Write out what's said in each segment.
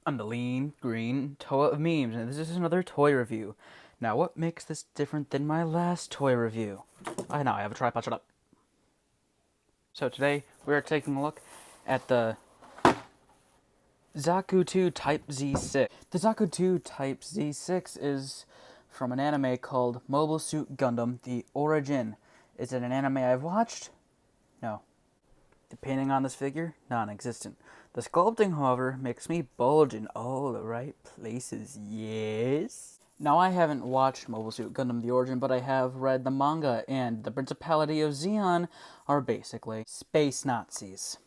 I'm the lean, green toy of memes, and this is another toy review. Now, what makes this different than my last toy review? I know, I have a tripod, shut up. So today, we are taking a look at the Zaku II Type Z6. The Zaku II Type Z6 is from an anime called Mobile Suit Gundam: The Origin. Is it an anime I've watched? No. The painting on this figure? Non-existent. The sculpting, however, makes me bulge in all the right places, yes? Now, I haven't watched Mobile Suit Gundam: The Origin, but I have read the manga, and the Principality of Zeon are basically space Nazis.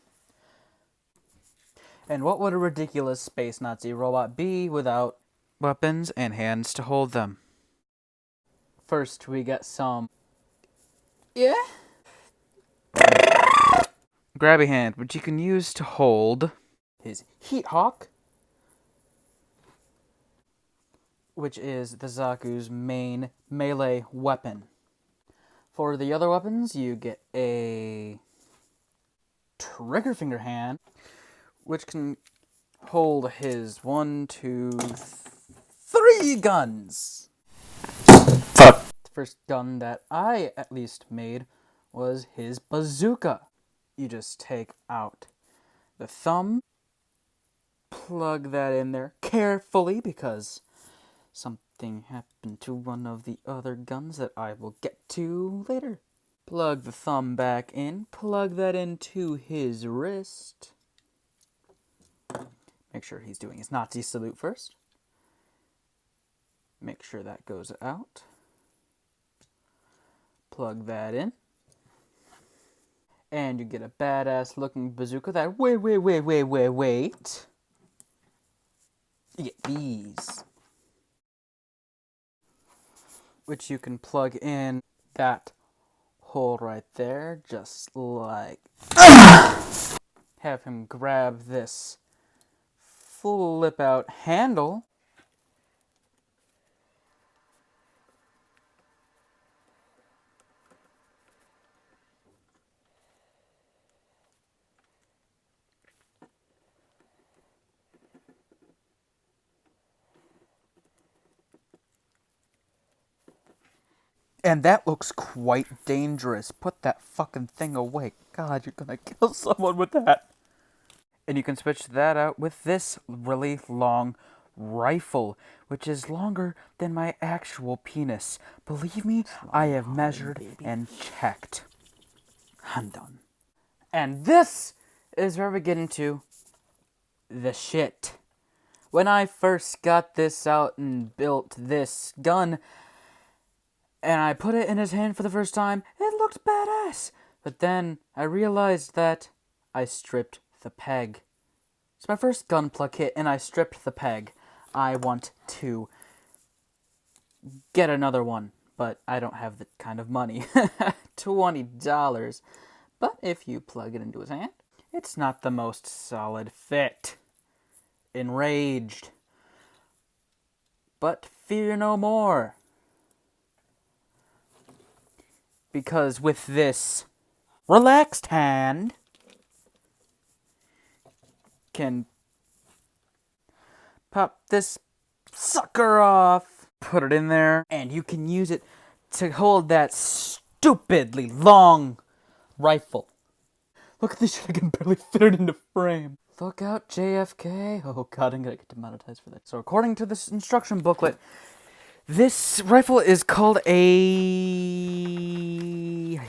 And what would a ridiculous space Nazi robot be without weapons and hands to hold them? First, we get some... Yeah? Grabby hand, which you can use to hold his Heat Hawk, which is the Zaku's main melee weapon. For the other weapons, you get a trigger finger hand, which can hold his 1, 2, 3 guns. Fuck. The first gun that I at least made was his bazooka. You just take out the thumb, plug that in there carefully because something happened to one of the other guns that I will get to later. Plug the thumb back in, plug that into his wrist. Make sure he's doing his Nazi salute first. Make sure that goes out. Plug that in. And you get a badass looking bazooka that, wait. You get these, which you can plug in that hole right there, just like have him grab this flip out handle, and that looks quite dangerous. Put that fucking thing away. God, you're gonna kill someone with that. And you can switch that out with this really long rifle, which is longer than my actual penis. Believe me, I have measured and checked. I'm done. And this is where we get into the shit. When I first got this out and built this gun, and I put it in his hand for the first time, it looked badass. But then I realized that I stripped the peg. It's my first GUNPLA kit, and I stripped the peg. I want to get another one, but I don't have the kind of money. $20. But if you plug it into his hand, it's not the most solid fit. Enraged. But fear no more. Because with this relaxed hand, can pop this sucker off, put it in there, and you can use it to hold that stupidly long rifle. Look at this shit, I can barely fit it into frame. Look out, JFK. Oh god, I'm gonna get demonetized for that. So according to this instruction booklet, this rifle is called I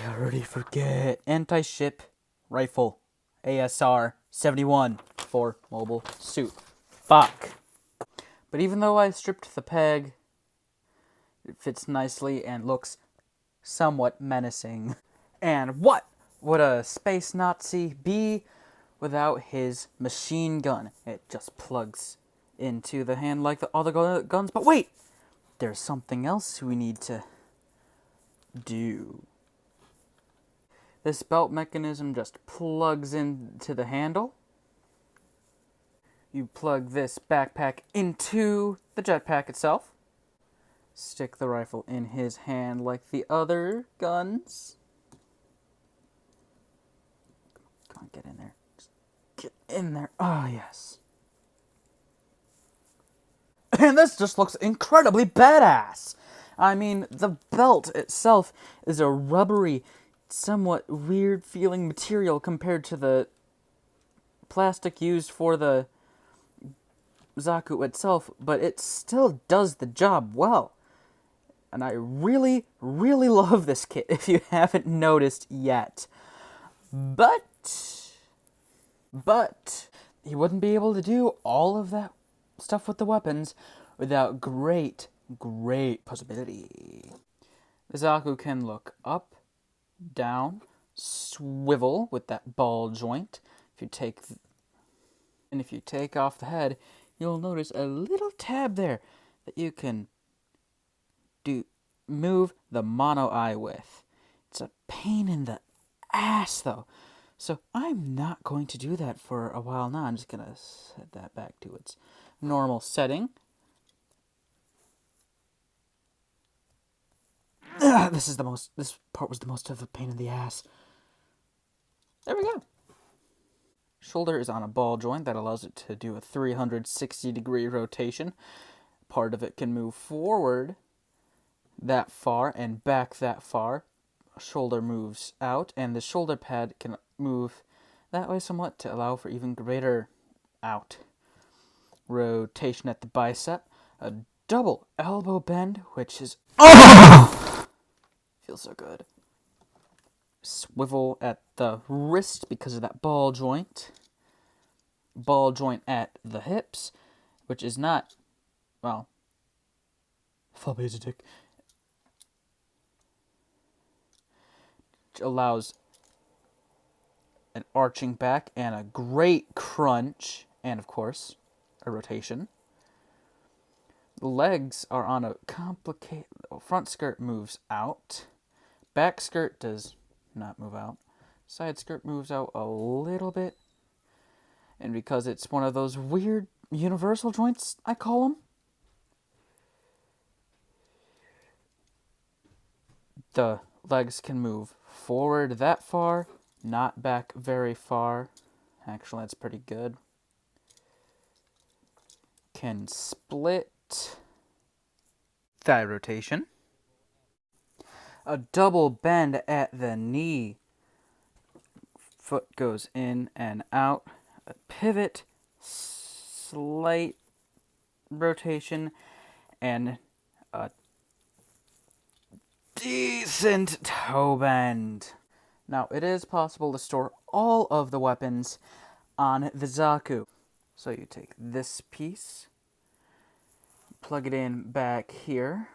already forget. Anti-ship rifle. ASR 71 for mobile suit. Fuck. But even though I stripped the peg, it fits nicely and looks somewhat menacing. And what would a space Nazi be without his machine gun? It just plugs into the hand like the other guns. But wait! There's something else we need to do. This belt mechanism just plugs into the handle. You plug this backpack into the jetpack itself. Stick the rifle in his hand like the other guns. Come on, get in there. Just get in there. Oh, yes. And this just looks incredibly badass. I mean, the belt itself is a rubbery, somewhat weird feeling material compared to the plastic used for the Zaku itself, but it still does the job well. And I really, really love this kit if you haven't noticed yet. But you wouldn't be able to do all of that stuff with the weapons without great possibility. The Zaku can look up, down, swivel with that ball joint. If you take off the head, you'll notice a little tab there that you can move the mono eye with. It's a pain in the ass though. So I'm not going to do that for a while now. I'm just going to set that back to its normal setting. This part was the most of a pain in the ass. There we go. Shoulder is on a ball joint that allows it to do a 360-degree rotation. Part of it can move forward that far and back that far. Shoulder moves out, and the shoulder pad can move that way somewhat to allow for even greater out rotation at the bicep. A double elbow bend, which is feels so good. Swivel at the wrist because of that ball joint. Ball joint at the hips, which is not, well, full basic. Allows an arching back and a great crunch, and of course, a rotation. The legs are on a complicated... Front skirt moves out. Back skirt does not move out. Side skirt moves out a little bit. And because it's one of those weird universal joints, I call them, the legs can move forward that far, not back very far. Actually, that's pretty good. Can split. Thigh rotation. A double bend at the knee. Foot goes in and out. A pivot, slight rotation, and a decent toe bend. Now, it is possible to store all of the weapons on the Zaku. So you take this piece, plug it in back here.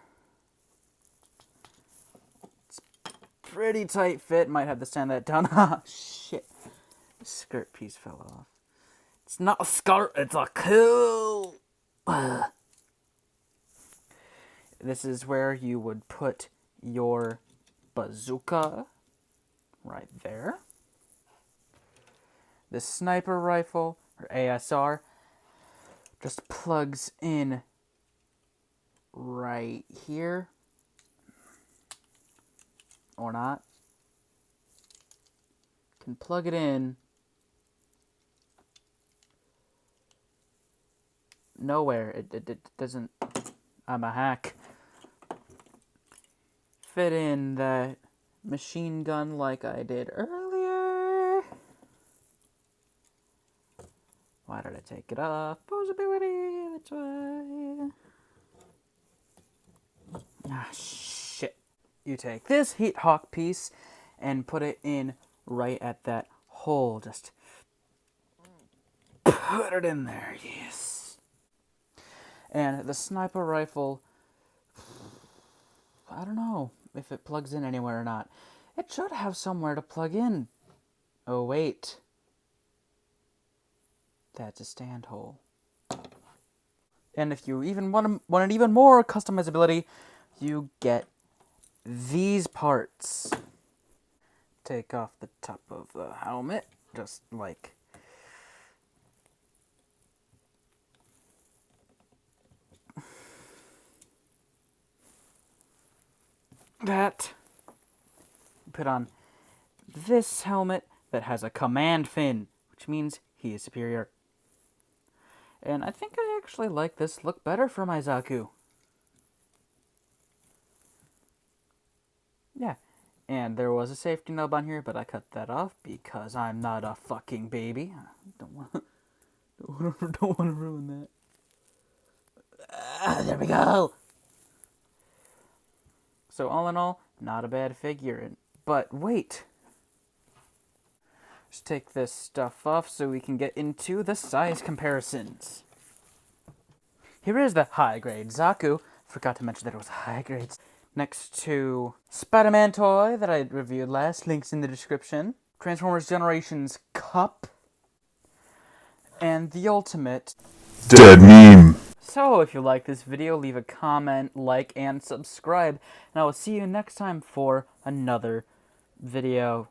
It's pretty tight fit. Might have to stand that down. Ah, shit. The skirt piece fell off. It's not a skirt, it's a cool. This is where you would put your bazooka. Right there. The sniper rifle, or ASR, just plugs in right here. Or not. Can plug it in nowhere. It doesn't... I'm a hack. Fit in that machine gun like I did earlier. Why did I take it off? Posability, that's why. Ah, shit. You take this Heat Hawk piece and put it in right at that hole. Just put it in there, yes. And the sniper rifle, I don't know if it plugs in anywhere or not. It should have somewhere to plug in. Oh, wait. That's a stand hole. And if you even wanted even more customizability, you get these parts. Take off the top of the helmet, just like that. Put on this helmet that has a command fin, which means he is superior. And I think I actually like this look better for my Zaku. Yeah, and there was a safety nub on here, but I cut that off because I'm not a fucking baby. I don't want to ruin that. There we go. So all in all, not a bad figure. But wait. Just take this stuff off so we can get into the size comparisons. Here is the high-grade Zaku. Forgot to mention that it was high-grade. Next to Spider-Man toy that I reviewed last. Links in the description. Transformers Generations Cup. And the ultimate... Dead meme. So, if you like this video, leave a comment, like, and subscribe. And I will see you next time for another video.